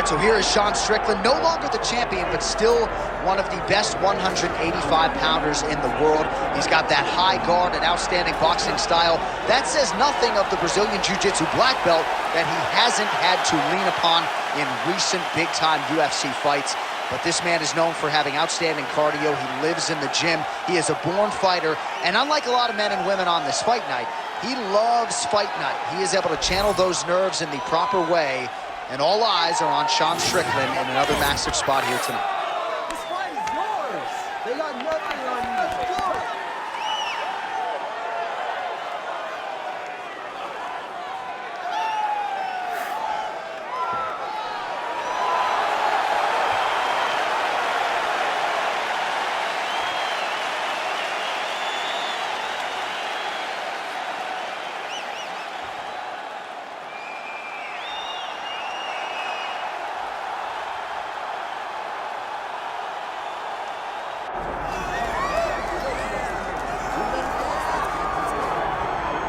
right, so here is Sean Strickland, no longer the champion, but still one of the best 185-pounders in the world. He's got that high guard and outstanding boxing style. That says nothing of the Brazilian Jiu-Jitsu black belt that he hasn't had to lean upon in recent big-time UFC fights. But this man is known for having outstanding cardio. He lives in the gym. He is a born fighter. And unlike a lot of men and women on this fight night, he loves fight night. He is able to channel those nerves in the proper way. And all eyes are on Sean Strickland in another massive spot here tonight. This fight is yours. They got nothing on you. Let's do it.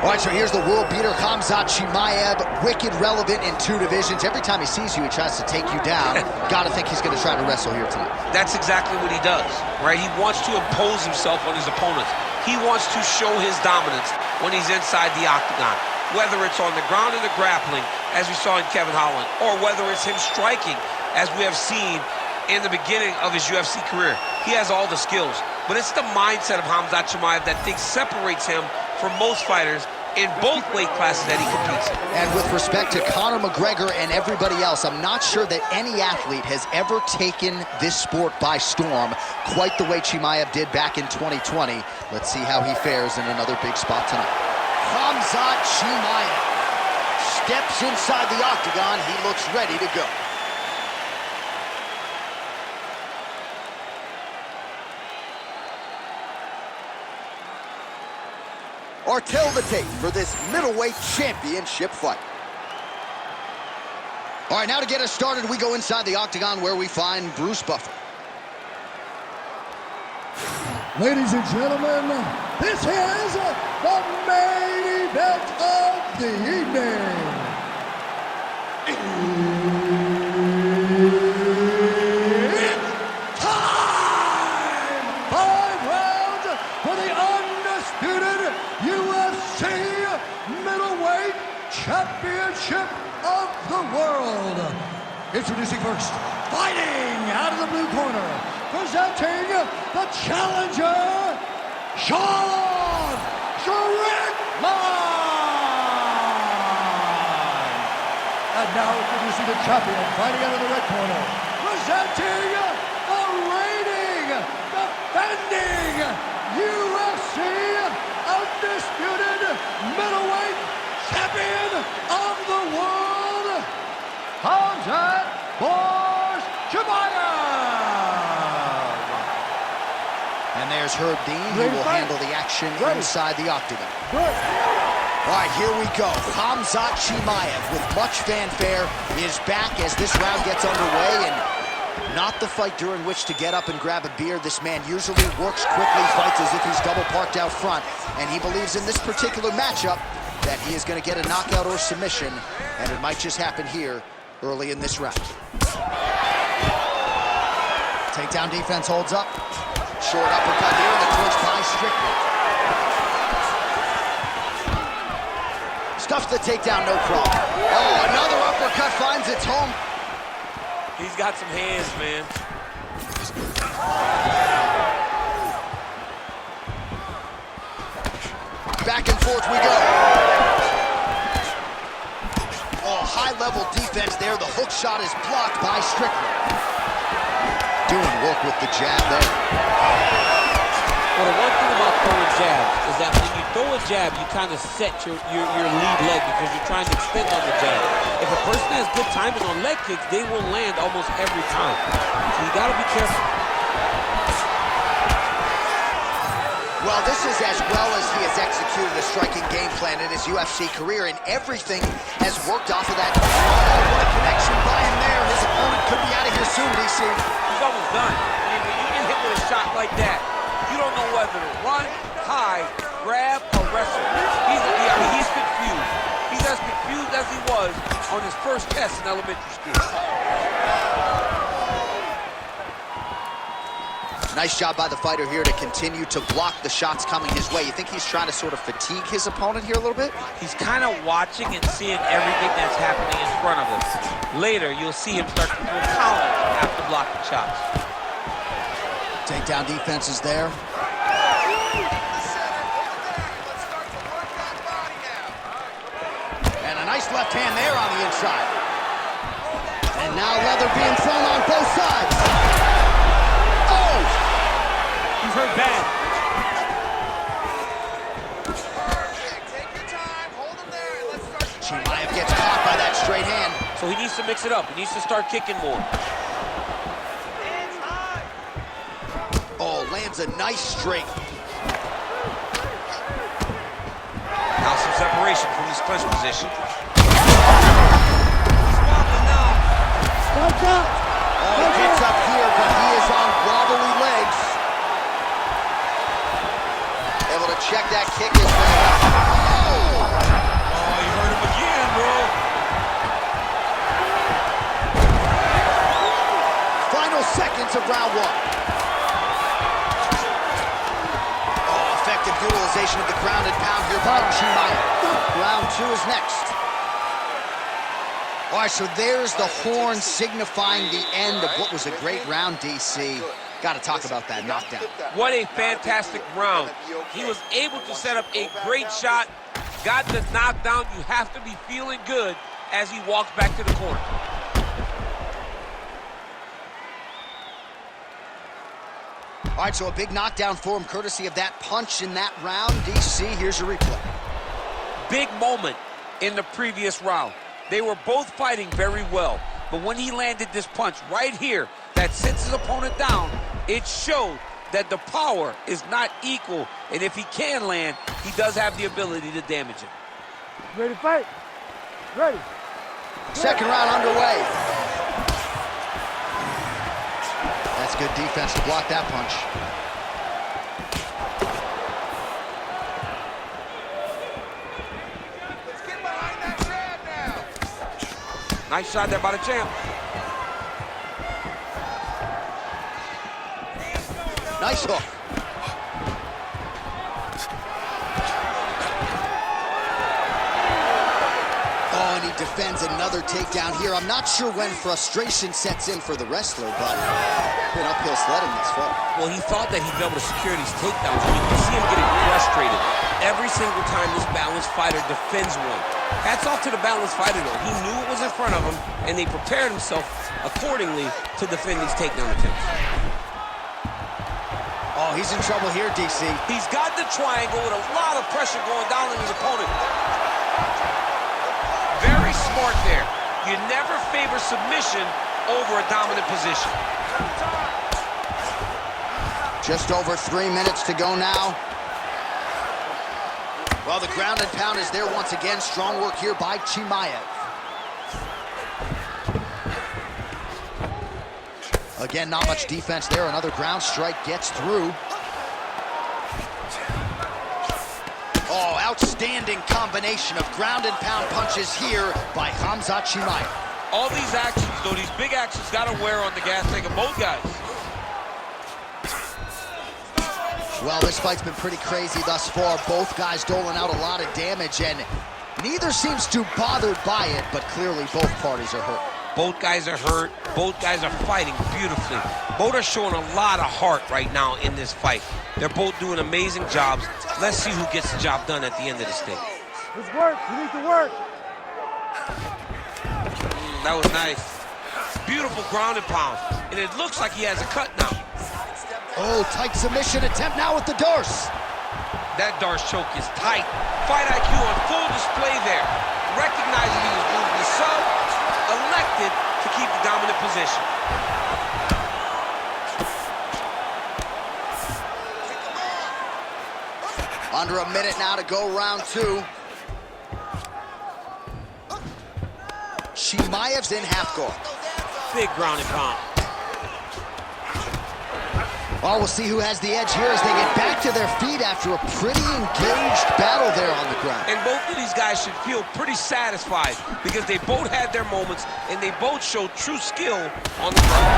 All right, so here's the world beater, Khamzat Chimaev, wicked relevant in 2 divisions. Every time he sees you, he tries to take you down. Gotta think he's gonna try to wrestle here tonight. That's exactly what he does, right? He wants to impose himself on his opponents. He wants to show his dominance when he's inside the octagon, whether it's on the ground in the grappling, as we saw in Kevin Holland, or whether it's him striking, as we have seen in the beginning of his UFC career. He has all the skills, but it's the mindset of Khamzat Chimaev that separates him from most fighters in both weight classes that he competes in. And with respect to Conor McGregor and everybody else, I'm not sure that any athlete has ever taken this sport by storm quite the way Chimaev did back in 2020. Let's see how he fares in another big spot tonight. Khamzat Chimaev steps inside the octagon. He looks ready to go. Or tell the tape for this middleweight championship fight. All right, now to get us started, we go inside the octagon where we find Bruce Buffer. Ladies and gentlemen, this is the main event of the evening. It's time! 5 rounds for the undisputed UFC middleweight championship of the world. Introducing first, fighting out of the blue corner, presenting the challenger, Sean Strickland. And now introducing the champion, fighting out of the red corner, presenting the reigning, defending UFC undisputed middleweight champion of the world, Khamzat Chimaev. And there's Herb Dean, who will handle the action inside the octagon. All right, here we go. Khamzat Chimaev, with much fanfare, is back as this round gets underway, and not the fight during which to get up and grab a beer. This man usually works quickly, fights as if he's double parked out front, and he believes in this particular matchup that he is going to get a knockout or submission, and it might just happen here early in this round. Takedown defense holds up. Short uppercut here in the clinch by Strickland. Stuffs the takedown, no problem. Oh, another uppercut finds its home. He's got some hands, man. Back and forth we go. Oh, high-level defense there. The hook shot is blocked by Strickland. Doing work with the jab there. Well, the one thing about throwing jabs is that when you throw a jab, you kind of set your lead leg because you're trying to extend on the jab. If a person has good timing on leg kicks, they will land almost every time. So you got to be careful. Well, this is as well as he has executed a striking game plan in his UFC career, and everything has worked off of that. Oh, what a connection by him there. His opponent could be out of here soon, DC. He's almost done. I mean, when you get hit with a shot like that, you don't know whether to run, hide, grab, or wrestle. He's confused. He's as confused as he was on his first test in elementary school. Nice job by the fighter here to continue to block the shots coming his way. You think he's trying to sort of fatigue his opponent here a little bit? He's kind of watching and seeing everything that's happening in front of him. Later, you'll see him start to throw counters after blocking shots. Takedown defense is there. And a nice left hand there on the inside. And now leather being thrown on both sides. Oh! He's hurt bad. Take your time, hold him there, and let's start. Chimaev gets caught by that straight hand. So he needs to mix it up. He needs to start kicking more. Oh, lands a nice straight. Now some separation from his clinch position. Oh, he gets up here, but he is on wobbly legs. Able to check that kick as well. Oh, you hurt him again, bro. Final seconds of round one. Oh, effective utilization of the ground and pound here by Chimaev. Round two is next. All right, so there's the horn signifying the end of what was a great round, DC. Got to talk about that knockdown. What a fantastic round. He was able to set up a great shot, got the knockdown. You have to be feeling good as he walks back to the corner. All right, so a big knockdown for him, courtesy of that punch in that round. DC, here's your replay. Big moment in the previous round. They were both fighting very well, but when he landed this punch right here that sits his opponent down, it showed that the power is not equal, and if he can land, he does have the ability to damage him. Ready to fight? Ready. Second round underway. That's good defense to block that punch. Nice shot there by the champ. Nice hook. Oh, and he defends another takedown here. I'm not sure when frustration sets in for the wrestler, but been uphill sledding this far. Well, he thought that he'd be able to secure these takedowns. You can see him getting frustrated every single time this balanced fighter defends one. Hats off to the balanced fighter, though. He knew it was in front of him, and they prepared himself accordingly to defend these takedown attempts. Oh, he's in trouble here, DC. He's got the triangle with a lot of pressure going down on his opponent. Very smart there. You never favor submission over a dominant position. Just over 3 minutes to go now. Well, the ground and pound is there once again. Strong work here by Chimaev. Again, not much defense there. Another ground strike gets through. Oh, outstanding combination of ground and pound punches here by Khamzat Chimaev. All these actions, though, these big actions got to wear on the gas tank of both guys. Well, this fight's been pretty crazy thus far. Both guys doling out a lot of damage, and neither seems too bothered by it, but clearly both parties are hurt. Both guys are hurt. Both guys are fighting beautifully. Both are showing a lot of heart right now in this fight. They're both doing amazing jobs. Let's see who gets the job done at the end of this thing. Let's work. We need to work. That was nice. Beautiful ground and pound. And it looks like he has a cut now. Oh, tight submission attempt now with the Darce. That Darce choke is tight. Fight IQ on full display there. Recognizing he was moving the sub, elected to keep the dominant position. Under a minute now to go, round two. Chimaev's in half guard. Big ground and pound. Oh, we'll see who has the edge here as they get back to their feet after a pretty engaged battle there on the ground. And both of these guys should feel pretty satisfied because they both had their moments and they both showed true skill on the ground.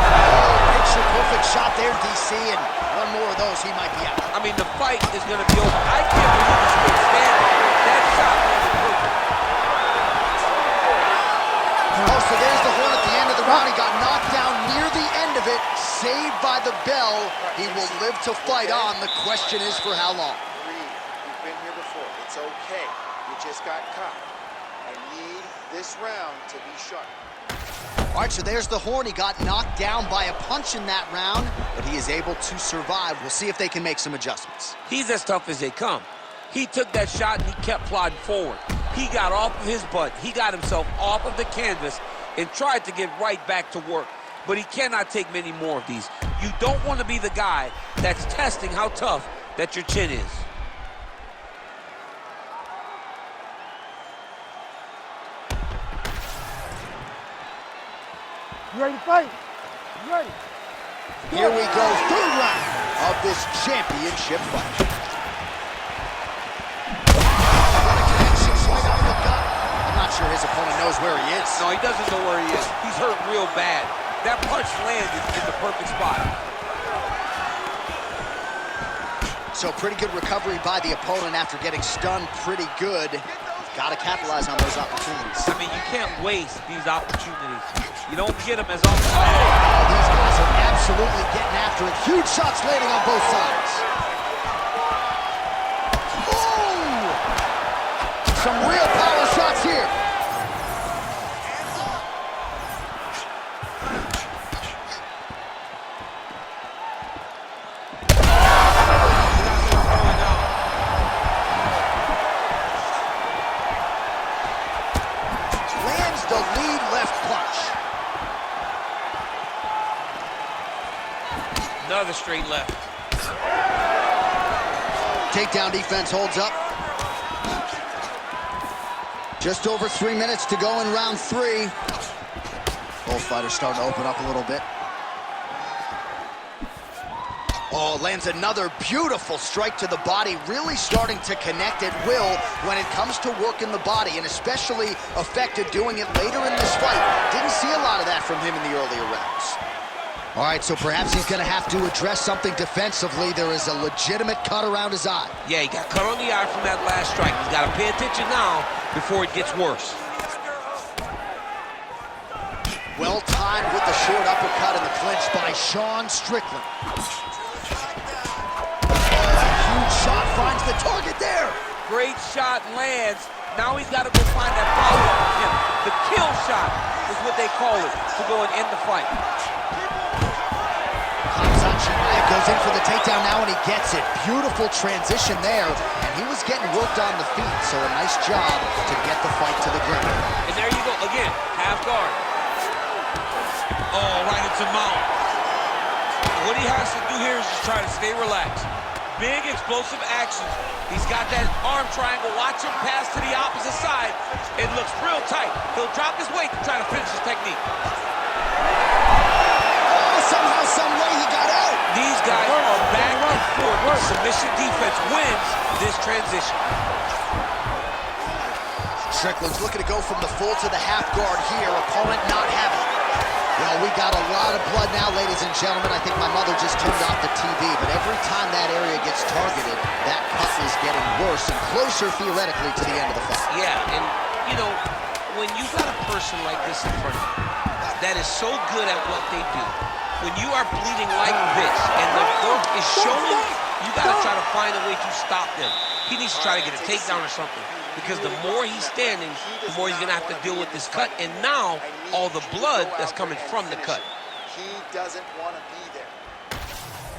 Picture perfect shot there, DC. DC, and one more of those, he might be out. I mean, the fight is going to be over. I can't believe he's still standing. That shot was perfect. Oh, so there's the horn at the end of the round. He got knocked down near the end of it, saved by the bell. He will live to fight on. The question is for how long. You've been here before. It's okay. You just got caught. I need this round to be sharp. All right, so there's the horn. He got knocked down by a punch in that round, but he is able to survive. We'll see if they can make some adjustments. He's as tough as they come. He took that shot and he kept plodding forward. He got off of his butt. He got himself off of the canvas and tried to get right back to work. But he cannot take many more of these. You don't want to be the guy that's testing how tough that your chin is. You ready to fight? You ready? Here we go, third round of this championship fight. What a connection, right out of the gut. I'm not sure his opponent knows where he is. No, he doesn't know where he is. He's hurt real bad. That punch landed in the perfect spot. So pretty good recovery by the opponent after getting stunned pretty good. Got to capitalize on those opportunities. I mean, you can't waste these opportunities. You don't get them as often. Oh, these guys are absolutely getting after it. Huge shots landing on both sides. Oh! Some real power shots here. Lands the lead left punch. Another straight left. Takedown defense holds up. Just over 3 minutes to go in round 3. Both fighters starting to open up a little bit. Oh, lands another beautiful strike to the body, really starting to connect at will when it comes to working the body, and especially effective doing it later in this fight. Didn't see a lot of that from him in the earlier rounds. All right, so perhaps he's going to have to address something defensively. There is a legitimate cut around his eye. Yeah, he got cut on the eye from that last strike. He's got to pay attention now before it gets worse. Well timed with the short uppercut in the clinch by Sean Strickland. Huge shot finds the target there. Great shot lands. Now he's got to go find that follow-up attempt. The kill shot is what they call it, to go and end the fight. Khamzat Chimaev goes in for the takedown now, and he gets it. Beautiful transition there, and he was getting worked on the feet, so a nice job to get the fight to the ground. And there you go, again, half guard. Oh, right into mount. What he has to do here is just try to stay relaxed. Big explosive action. He's got that arm triangle. Watch him pass to the opposite side. It looks real tight. He'll drop his weight to try to finish his technique. Somehow, some way, he got out. These guys are back and forth. Submission defense wins this transition. Strickland's looking to go from the full to the half guard here. Opponent not having it. Well, we got a lot of blood now, ladies and gentlemen. I think my mother just turned off the TV, but every time that area gets targeted, that cut is getting worse and closer, theoretically, to the end of the fight. Yeah, and, you know, when you got a person like this in front of you that is so good at what they do, when you are bleeding like this and the work is showing, you got to try to find a way to stop them. He needs to try to get a takedown or something, because the more he's standing, the more he's going to have to deal with this cut, and now all the blood that's coming from the cut. He doesn't want to be there.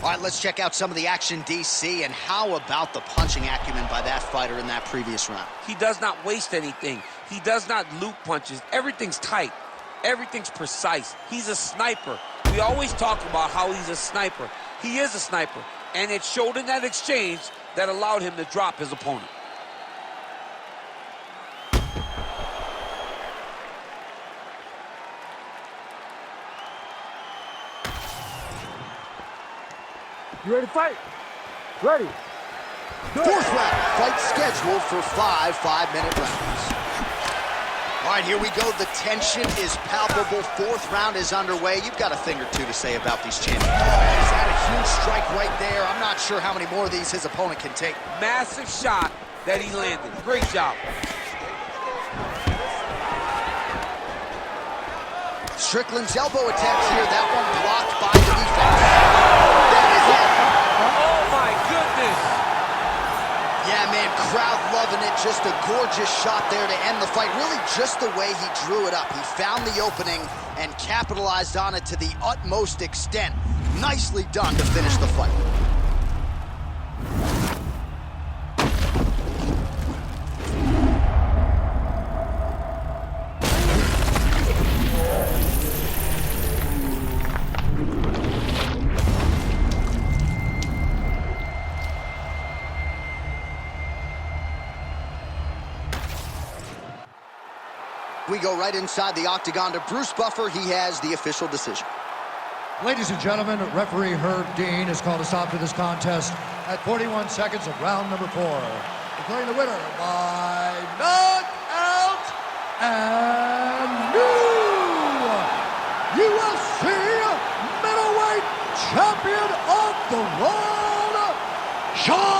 All right, let's check out some of the action, DC, and how about the punching acumen by that fighter in that previous round? He does not waste anything. He does not loop punches. Everything's tight. Everything's precise. He's a sniper. We always talk about how he's a sniper. He is a sniper, and it showed in that exchange that allowed him to drop his opponent. You ready to fight? Ready. Fourth round, fight scheduled for 5 5-minute rounds. All right, here we go. The tension is palpable. Fourth round is underway. You've got a thing or two to say about these champions. He's had a Huge strike right there. I'm not sure how many more of these his opponent can take. Massive shot that he landed. Great job. Strickland's elbow attempt here. That one blocked by the defense. That is it. Oh, my goodness. Yeah, man, crowd loving it. Just a gorgeous shot there to end the fight. Really just the way he drew it up. He found the opening and capitalized on it to the utmost extent. Nicely done to finish the fight. We go right inside the octagon to Bruce Buffer. He has the official decision. Ladies and gentlemen, referee Herb Dean has called a stop to this contest at 41 seconds of round number 4. Declaring the winner by knockout and new UFC middleweight champion of the world, Sean